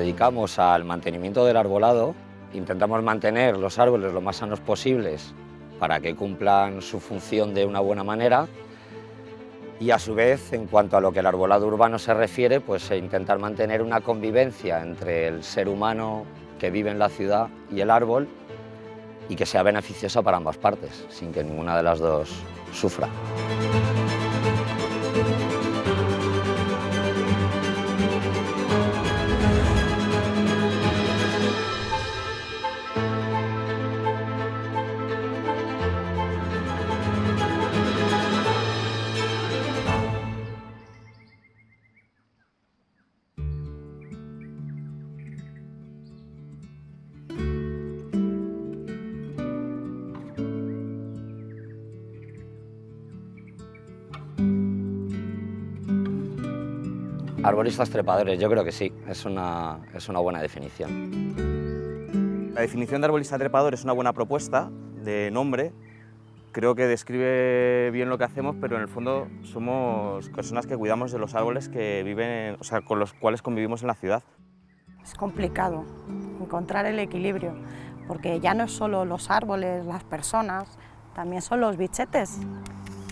dedicamos al mantenimiento del arbolado, intentamos mantener los árboles lo más sanos posibles para que cumplan su función de una buena manera y a su vez, en cuanto a lo que el arbolado urbano se refiere, pues intentar mantener una convivencia entre el ser humano que vive en la ciudad y el árbol y que sea beneficiosa para ambas partes, sin que ninguna de las dos sufra. Arbolistas trepadores, yo creo que sí, es una buena definición. La definición de arbolista trepador es una buena propuesta de nombre. Creo que describe bien lo que hacemos, pero en el fondo somos personas que cuidamos de los árboles que viven, o sea, con los cuales convivimos en la ciudad. Es complicado encontrar el equilibrio, porque ya no es solo los árboles, las personas, también son los bichetes,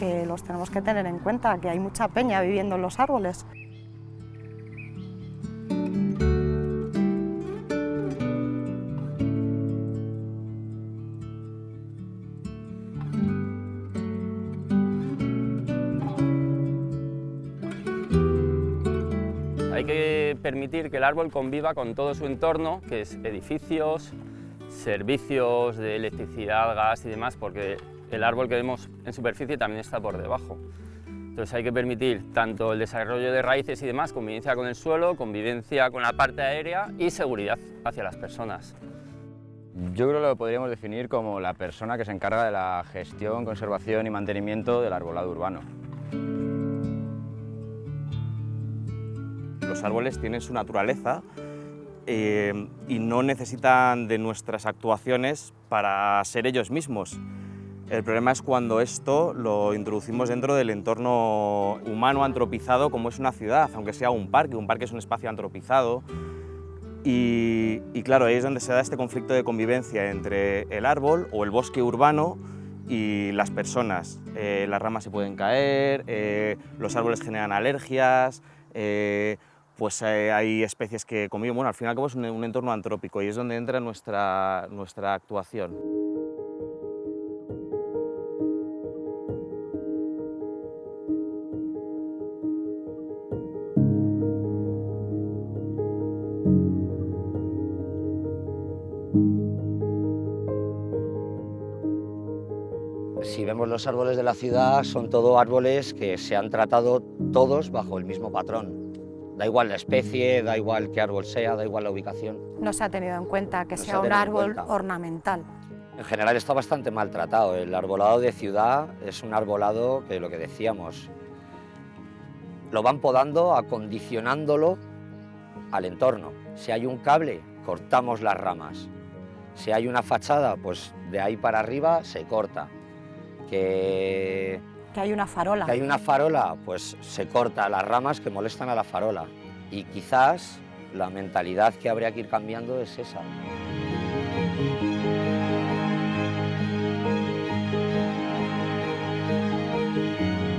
que los tenemos que tener en cuenta, que hay mucha peña viviendo en los árboles. Hay que permitir que el árbol conviva con todo su entorno, que es edificios, servicios de electricidad, gas y demás, porque el árbol que vemos en superficie también está por debajo. Entonces hay que permitir tanto el desarrollo de raíces y demás, convivencia con el suelo, convivencia con la parte aérea y seguridad hacia las personas. Yo creo que lo podríamos definir como la persona que se encarga de la gestión, conservación y mantenimiento del arbolado urbano. Los árboles tienen su naturaleza y no necesitan de nuestras actuaciones para ser ellos mismos. El problema es cuando esto lo introducimos dentro del entorno humano antropizado como es una ciudad, aunque sea un parque es un espacio antropizado. Y claro, ahí es donde se da este conflicto de convivencia entre el árbol o el bosque urbano y las personas. Las ramas se pueden caer, los árboles generan alergias, pues hay especies que conviven. Bueno, al fin y al cabo es un entorno antrópico y es donde entra nuestra actuación. Si vemos los árboles de la ciudad, son todos árboles que se han tratado todos bajo el mismo patrón. Da igual la especie, da igual qué árbol sea, da igual la ubicación. No se ha tenido en cuenta que No se sea ha un tenido en árbol cuenta. ornamental. En general está bastante maltratado. El arbolado de ciudad es un arbolado que, lo que decíamos, lo van podando, acondicionándolo al entorno. Si hay un cable, cortamos las ramas. Si hay una fachada, pues de ahí para arriba se corta. Que hay una farola. Que hay una farola, pues se corta las ramas que molestan a la farola. Y quizás la mentalidad que habría que ir cambiando es esa.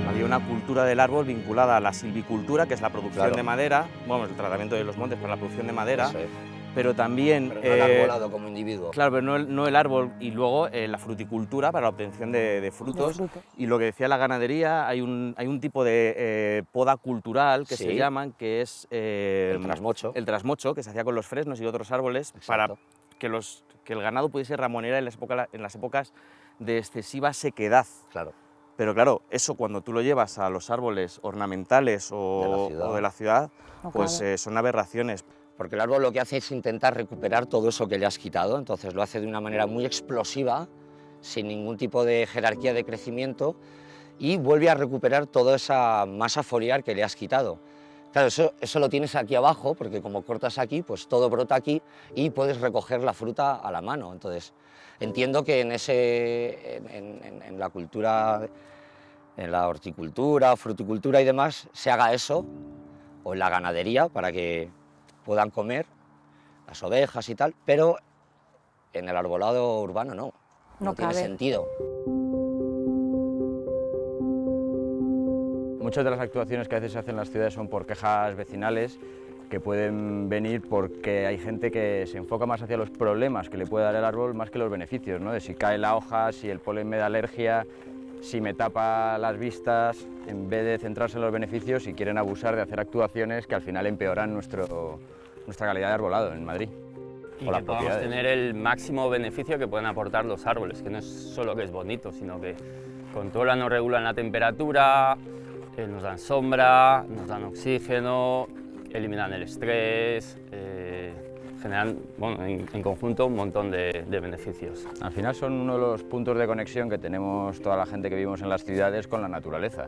Había una cultura del árbol vinculada a la silvicultura, que es la producción Claro. de madera, bueno, el tratamiento de los montes para la producción de madera, Eso es. pero también... Pero no el arbolado como individuo. Claro, pero no el árbol, y luego la fruticultura para la obtención de frutos. De fruto. Y lo que decía la ganadería, hay un tipo de poda cultural que Sí. se llaman, que es El trasmocho. el trasmocho, que se hacía con los fresnos y otros árboles para Exacto. que el ganado pudiese ramonear en las épocas de excesiva sequedad. Claro. Pero claro, eso cuando tú lo llevas a los árboles ornamentales o de la ciudad, No pues cabe. son aberraciones. Porque el árbol lo que hace es intentar recuperar todo eso que le has quitado, entonces lo hace de una manera muy explosiva, sin ningún tipo de jerarquía de crecimiento, y vuelve a recuperar toda esa masa foliar que le has quitado. Claro, eso lo tienes aquí abajo, porque como cortas aquí, pues todo brota aquí y puedes recoger la fruta a la mano. Entonces, entiendo que en la cultura, en la horticultura, fruticultura y demás, se haga eso, o en la ganadería, para que puedan comer, las ovejas y tal, pero en el arbolado urbano no tiene cabe. sentido. Muchas de las actuaciones que a veces se hacen en las ciudades son por quejas vecinales que pueden venir porque hay gente que se enfoca más hacia los problemas que le puede dar el árbol más que los beneficios, ¿no? De si cae la hoja, si el polen me da alergia, si me tapa las vistas, en vez de centrarse en los beneficios y quieren abusar de hacer actuaciones que al final empeoran nuestra calidad de arbolado en Madrid. Y o las que podamos propiedades. tener el máximo beneficio que pueden aportar los árboles, que no es solo que es bonito, sino que controlan o regulan la temperatura, nos dan sombra, nos dan oxígeno, eliminan el estrés, generan, bueno, en conjunto un montón de beneficios. Al final son uno de los puntos de conexión que tenemos toda la gente que vivimos en las ciudades con la naturaleza.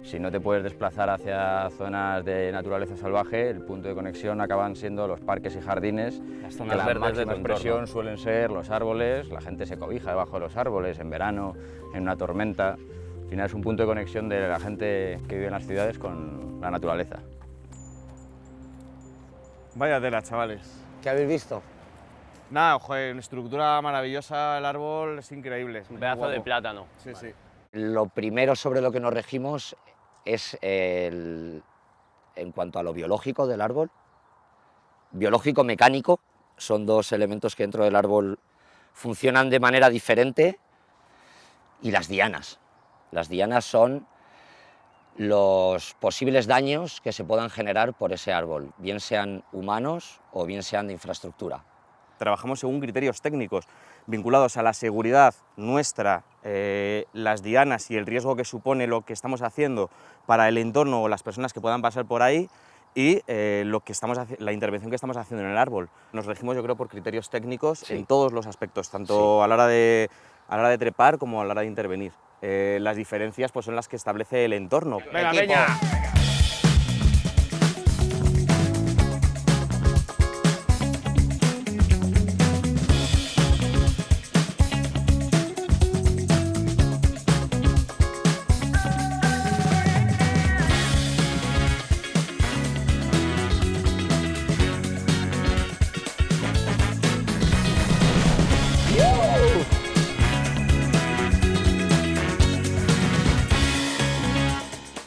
Si no te puedes desplazar hacia zonas de naturaleza salvaje, el punto de conexión acaban siendo los parques y jardines, Las que zonas la verdes de máxima tu expresión entorno. suelen ser los árboles, la gente se cobija debajo de los árboles en verano, en una tormenta. Al final es un punto de conexión de la gente que vive en las ciudades con la naturaleza. Vaya tela, chavales. ¿Qué habéis visto? Nada, joder, estructura maravillosa, el árbol es increíble. Es Un muy pedazo de guapo. plátano. Sí, sí. Lo primero sobre lo que nos regimos es en cuanto a lo biológico del árbol. Biológico-mecánico son dos elementos que dentro del árbol funcionan de manera diferente. Y las dianas. Las dianas son los posibles daños que se puedan generar por ese árbol, bien sean humanos o bien sean de infraestructura. Trabajamos según criterios técnicos vinculados a la seguridad nuestra, las dianas y el riesgo que supone lo que estamos haciendo para el entorno o las personas que puedan pasar por ahí y la intervención que estamos haciendo en el árbol. Nos regimos, yo creo, por criterios técnicos Sí. en todos los aspectos, tanto a la hora de trepar como a la hora de intervenir. Las diferencias pues, son las que establece el entorno. ¡Venga, peña!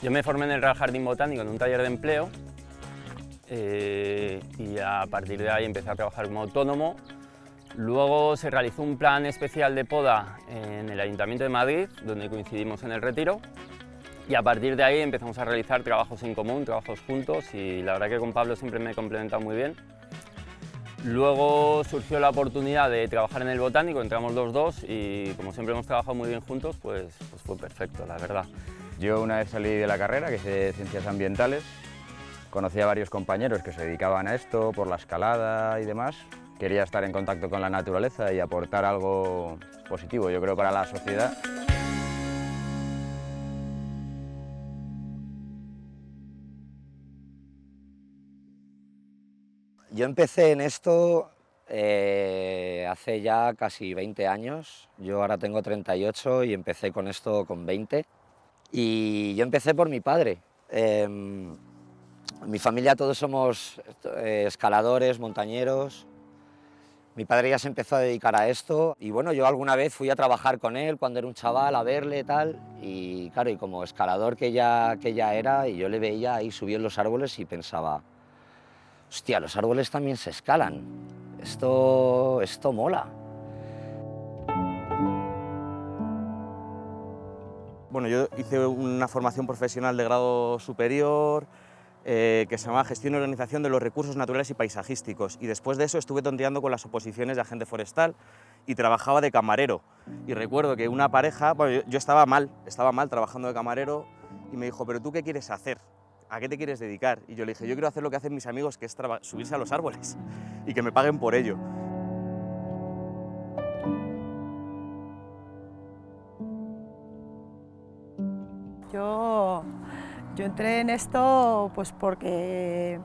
Yo me formé en el Real Jardín Botánico en un taller de empleo y a partir de ahí empecé a trabajar como autónomo. Luego se realizó un plan especial de poda en el Ayuntamiento de Madrid, donde coincidimos en el retiro, y a partir de ahí empezamos a realizar trabajos en común, trabajos juntos, y la verdad que con Pablo siempre me he complementado muy bien. Luego surgió la oportunidad de trabajar en el Botánico, entramos los dos y como siempre hemos trabajado muy bien juntos, pues fue perfecto, la verdad. Yo una vez salí de la carrera, que es de Ciencias Ambientales, conocí a varios compañeros que se dedicaban a esto, por la escalada y demás. Quería estar en contacto con la naturaleza y aportar algo positivo, yo creo, para la sociedad. Yo empecé en esto hace ya casi 20 años. Yo ahora tengo 38 y empecé con esto con 20. Y yo empecé por mi padre. Mi familia todos somos escaladores, montañeros. Mi padre ya se empezó a dedicar a esto y bueno, yo alguna vez fui a trabajar con él cuando era un chaval, a verle y tal. Y claro, y como escalador que ya era, y yo le veía ahí subir en los árboles y pensaba, hostia, los árboles también se escalan, esto mola. Bueno, yo hice una formación profesional de grado superior que se llama Gestión y Organización de los Recursos Naturales y Paisajísticos, y después de eso estuve tonteando con las oposiciones de agente forestal y trabajaba de camarero. Y recuerdo que una pareja, bueno, yo estaba mal trabajando de camarero, y me dijo, ¿pero tú qué quieres hacer? ¿A qué te quieres dedicar? Y yo le dije, yo quiero hacer lo que hacen mis amigos, que es subirse a los árboles y que me paguen por ello. Yo entré en esto pues porque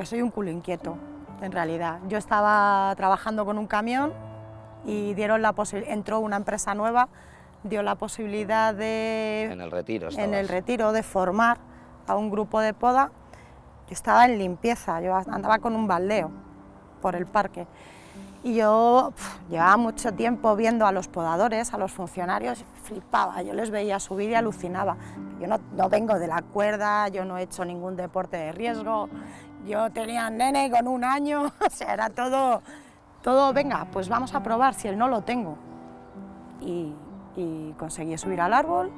soy un culo inquieto, en realidad. Yo estaba trabajando con un camión y entró una empresa nueva, dio la posibilidad de... En el retiro estabas. En el retiro de formar a un grupo de poda. Yo estaba en limpieza, yo andaba con un baldeo por el parque. Y yo llevaba mucho tiempo viendo a los podadores, a los funcionarios, flipaba, yo les veía subir y alucinaba. Yo no vengo de la cuerda, yo no he hecho ningún deporte de riesgo, yo tenía un nene con 1 año, o sea, era todo, venga, pues vamos a probar si él no lo tengo. Y conseguí subir al árbol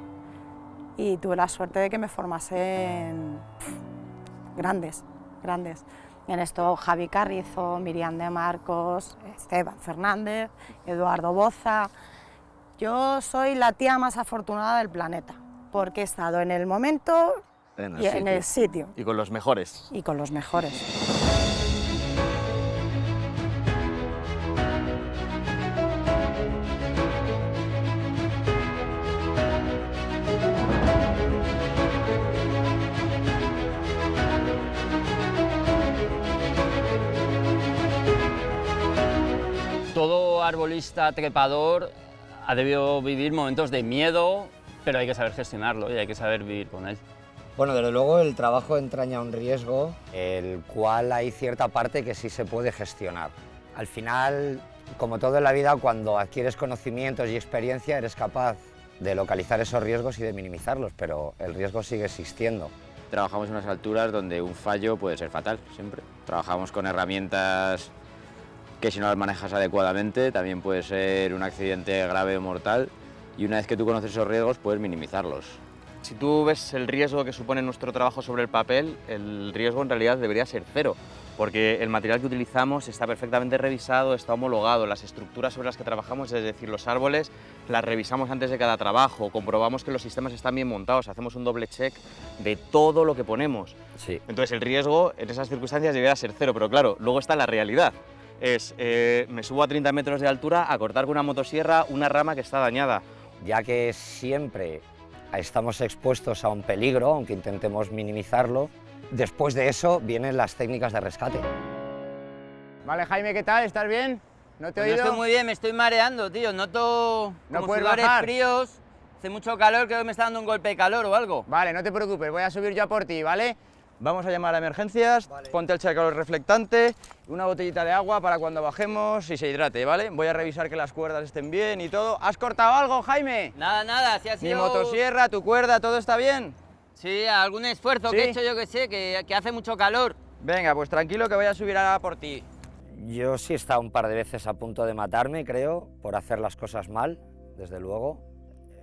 y tuve la suerte de que me formasen grandes. En esto Javi Carrizo, Miriam de Marcos, Esteban Fernández, Eduardo Boza. Yo soy la tía más afortunada del planeta, porque he estado en el momento y en el sitio. Y con los mejores. Y con los mejores. Todo arbolista trepador ha debido vivir momentos de miedo, pero hay que saber gestionarlo y hay que saber vivir con él. Bueno, desde luego el trabajo entraña un riesgo, el cual hay cierta parte que sí se puede gestionar. Al final, como todo en la vida, cuando adquieres conocimientos y experiencia, eres capaz de localizar esos riesgos y de minimizarlos, pero el riesgo sigue existiendo. Trabajamos en unas alturas donde un fallo puede ser fatal, siempre. Trabajamos con herramientas que si no las manejas adecuadamente también puede ser un accidente grave o mortal, y una vez que tú conoces esos riesgos puedes minimizarlos. Si tú ves el riesgo que supone nuestro trabajo sobre el papel, el riesgo en realidad debería ser 0, porque el material que utilizamos está perfectamente revisado, está homologado, las estructuras sobre las que trabajamos, es decir, los árboles, las revisamos antes de cada trabajo, comprobamos que los sistemas están bien montados, hacemos un doble check de todo lo que ponemos. Sí. Entonces el riesgo en esas circunstancias debería ser 0, pero claro, luego está la realidad. Me subo a 30 metros de altura a cortar con una motosierra una rama que está dañada. Ya que siempre estamos expuestos a un peligro, aunque intentemos minimizarlo, después de eso vienen las técnicas de rescate. Vale, Jaime, ¿qué tal? ¿Estás bien? ¿No te he Pues oído? no estoy muy bien, me estoy mareando, tío. Noto ¿No como puedes sudores bajar? fríos, hace mucho calor, creo que me está dando un golpe de calor o algo. Vale, no te preocupes, voy a subir yo a por ti, ¿vale? Vamos a llamar a emergencias, ponte el chaleco reflectante, una botellita de agua para cuando bajemos y se hidrate, ¿vale? Voy a revisar que las cuerdas estén bien y todo. ¿Has cortado algo, Jaime? Nada, si ha Mi sido... motosierra, tu cuerda, ¿todo está bien? Sí, algún esfuerzo ¿Sí? que he hecho, yo que sé, que hace mucho calor. Venga, pues tranquilo que voy a subir ahora por ti. Yo sí he estado un par de veces a punto de matarme, creo, por hacer las cosas mal, desde luego.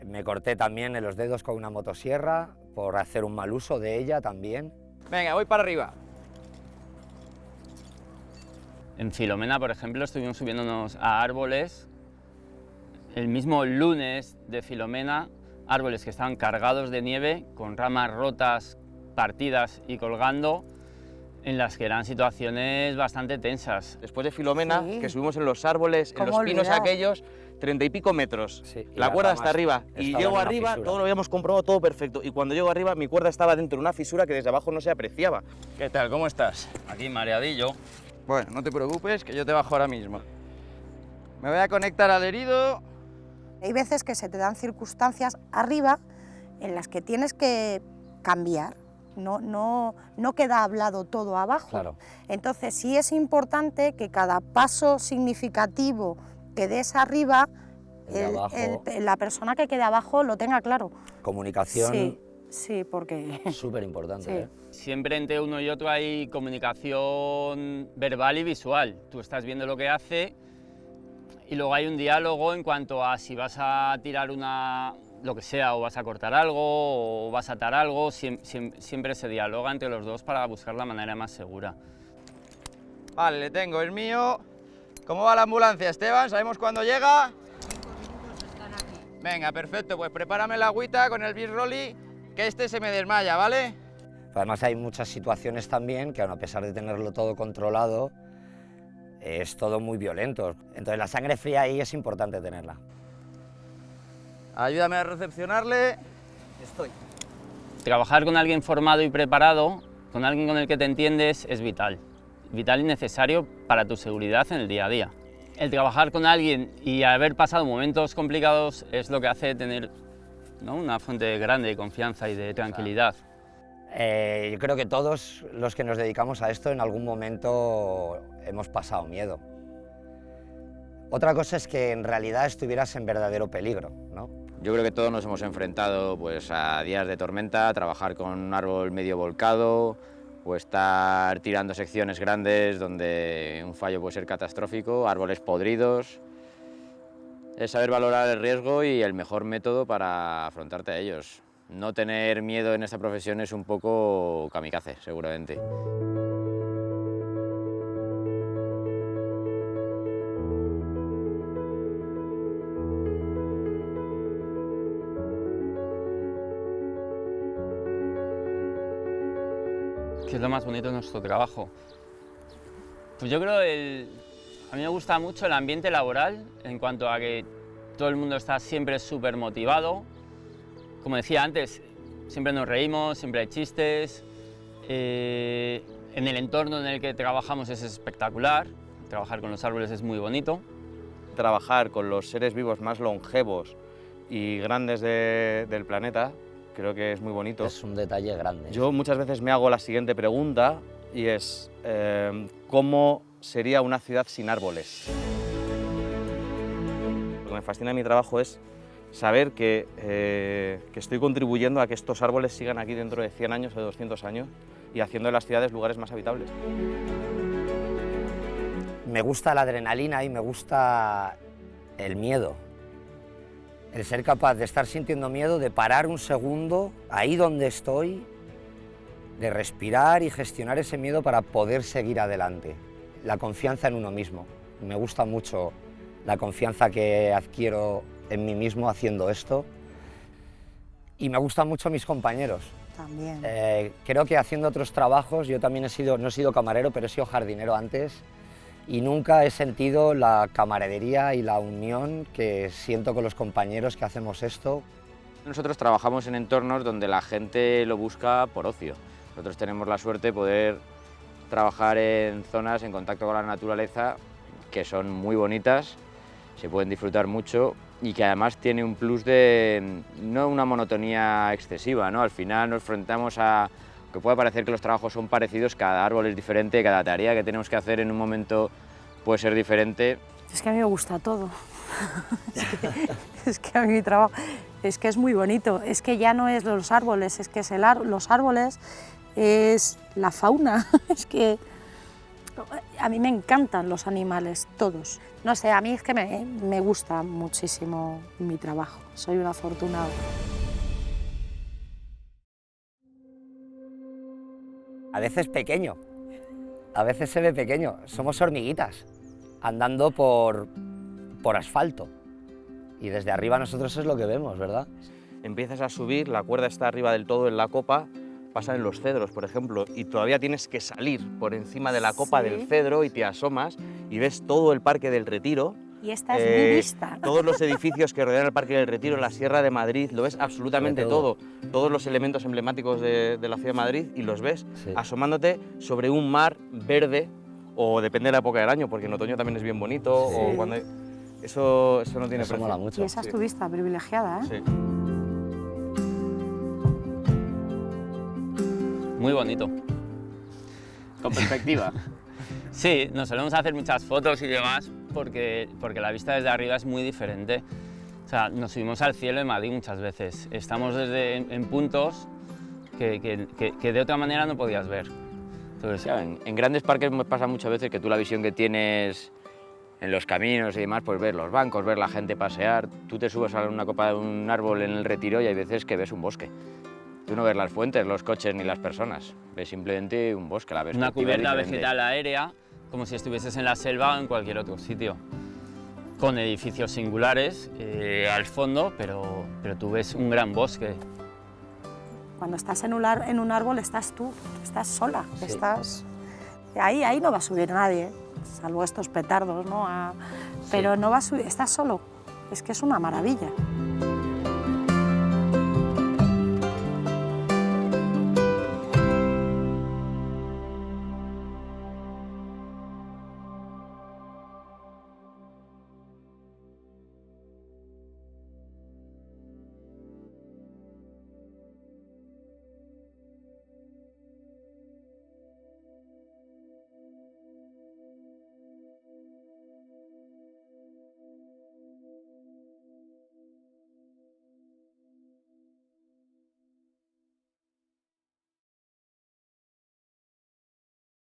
Me corté también en los dedos con una motosierra, por hacer un mal uso de ella también. Venga, voy para arriba. En Filomena, por ejemplo, estuvimos subiéndonos a árboles. El mismo lunes de Filomena, árboles que estaban cargados de nieve, con ramas rotas, partidas y colgando, en las que eran situaciones bastante tensas. Después de Filomena, Sí. que subimos en los árboles, en los ¿Cómo pinos olvidar? aquellos, 30 y pico metros. Sí, y La las cuerda ramas hasta arriba. Y estaban llego en una arriba, fisura. todo lo habíamos comprobado, todo perfecto. Y cuando llego arriba, mi cuerda estaba dentro de una fisura que desde abajo no se apreciaba. ¿Qué tal? ¿Cómo estás? Aquí mareadillo. Bueno, no te preocupes, que yo te bajo ahora mismo. Me voy a conectar al herido. Hay veces que se te dan circunstancias arriba en las que tienes que cambiar. No queda hablado todo abajo. Claro. Entonces sí es importante que cada paso significativo que des arriba, El de abajo. la persona que quede abajo lo tenga claro. Comunicación Sí, porque... súper importante. Sí. ¿Eh? Siempre entre uno y otro hay comunicación verbal y visual. Tú estás viendo lo que hace y luego hay un diálogo en cuanto a si vas a tirar lo que sea, o vas a cortar algo, o vas a atar algo, siempre se dialoga entre los dos para buscar la manera más segura. Vale, le tengo el mío. ¿Cómo va la ambulancia, Esteban? ¿Sabemos cuándo llega? Venga, perfecto, pues prepárame la agüita con el Bisroli, que este se me desmaya, ¿vale? Además hay muchas situaciones también que, aun a pesar de tenerlo todo controlado, es todo muy violento. Entonces la sangre fría ahí es importante tenerla. Ayúdame a recepcionarle. Trabajar con alguien formado y preparado, con alguien con el que te entiendes, es vital. Vital y necesario para tu seguridad en el día a día. El trabajar con alguien y haber pasado momentos complicados es lo que hace tener, ¿no?, una fuente grande de confianza y de tranquilidad. Yo creo que todos los que nos dedicamos a esto en algún momento hemos pasado miedo. Otra cosa es que en realidad estuvieras en verdadero peligro, ¿no? Yo creo que todos nos hemos enfrentado pues, a días de tormenta, trabajar con un árbol medio volcado o estar tirando secciones grandes donde un fallo puede ser catastrófico, árboles podridos. Es saber valorar el riesgo y el mejor método para afrontarte a ellos. No tener miedo en esta profesión es un poco kamikaze, seguramente. ¿Qué es lo más bonito de nuestro trabajo? Pues yo creo a mí me gusta mucho el ambiente laboral en cuanto a que todo el mundo está siempre súper motivado. Como decía antes, siempre nos reímos, siempre hay chistes. En el entorno en el que trabajamos es espectacular. Trabajar con los árboles es muy bonito. Trabajar con los seres vivos más longevos y grandes del planeta creo que es muy bonito. Es un detalle grande. Yo muchas veces me hago la siguiente pregunta y es ¿cómo sería una ciudad sin árboles? Lo que me fascina de mi trabajo es saber que estoy contribuyendo a que estos árboles sigan aquí dentro de 100 años o de 200 años y haciendo de las ciudades lugares más habitables. Me gusta la adrenalina y me gusta el miedo. El ser capaz de estar sintiendo miedo, de parar un segundo ahí donde estoy, de respirar y gestionar ese miedo para poder seguir adelante. La confianza en uno mismo. Me gusta mucho la confianza que adquiero en mí mismo haciendo esto. Y me gustan mucho mis compañeros. También. Creo que haciendo otros trabajos, yo también no he sido camarero, pero he sido jardinero antes, y nunca he sentido la camaradería y la unión que siento con los compañeros que hacemos esto. Nosotros trabajamos en entornos donde la gente lo busca por ocio. Nosotros tenemos la suerte de poder trabajar en zonas en contacto con la naturaleza que son muy bonitas, se pueden disfrutar mucho y que además tiene un plus de no una monotonía excesiva, ¿no? Al final nos enfrentamos a que puede parecer que los trabajos son parecidos, cada árbol es diferente, cada tarea que tenemos que hacer en un momento puede ser diferente. Es que a mí me gusta todo. es que a mí mi trabajo es que es muy bonito. Es que ya no es los árboles, es que es los árboles, es la fauna. Es que a mí me encantan los animales, todos. No sé, a mí es que me gusta muchísimo mi trabajo. Soy una afortunada. A veces pequeño, a veces se ve pequeño. Somos hormiguitas andando por asfalto y desde arriba nosotros es lo que vemos, ¿verdad? Empiezas a subir, la cuerda está arriba del todo en la copa, pasa en los cedros, por ejemplo, y todavía tienes que salir por encima de la copa del cedro y te asomas y ves todo el Parque del Retiro. Y esta es mi vista. Todos los edificios que rodean el Parque del Retiro, la Sierra de Madrid, lo ves absolutamente todo. Todos los elementos emblemáticos de la ciudad de Madrid y los ves asomándote sobre un mar verde, o depende de la época del año, porque en otoño también es bien bonito, o cuando eso no tiene precio. Mola mucho. Y esa es tu vista privilegiada, ¿eh? Sí. Muy bonito. Con perspectiva. Sí, nos solemos hacer muchas fotos y demás porque la vista desde arriba es muy diferente. O sea, nos subimos al cielo en Madrid muchas veces. Estamos en puntos que de otra manera no podías ver. Entonces, Claro, en grandes parques pasa muchas veces que tú la visión que tienes en los caminos y demás, pues ver los bancos, ver la gente pasear. Tú te subes a una copa de un árbol en el Retiro y hay veces que ves un bosque. Tú no ves las fuentes, los coches ni las personas, ves simplemente un bosque, la ves. una cubierta vegetal aérea, como si estuvieses en la selva o en cualquier otro sitio, con edificios singulares al fondo, pero tú ves un gran bosque. Cuando estás en un árbol estás tú, estás sola, estás... Ahí no va a subir nadie, salvo estos petardos, ¿no? Pero no va a subir, estás solo, es que es una maravilla.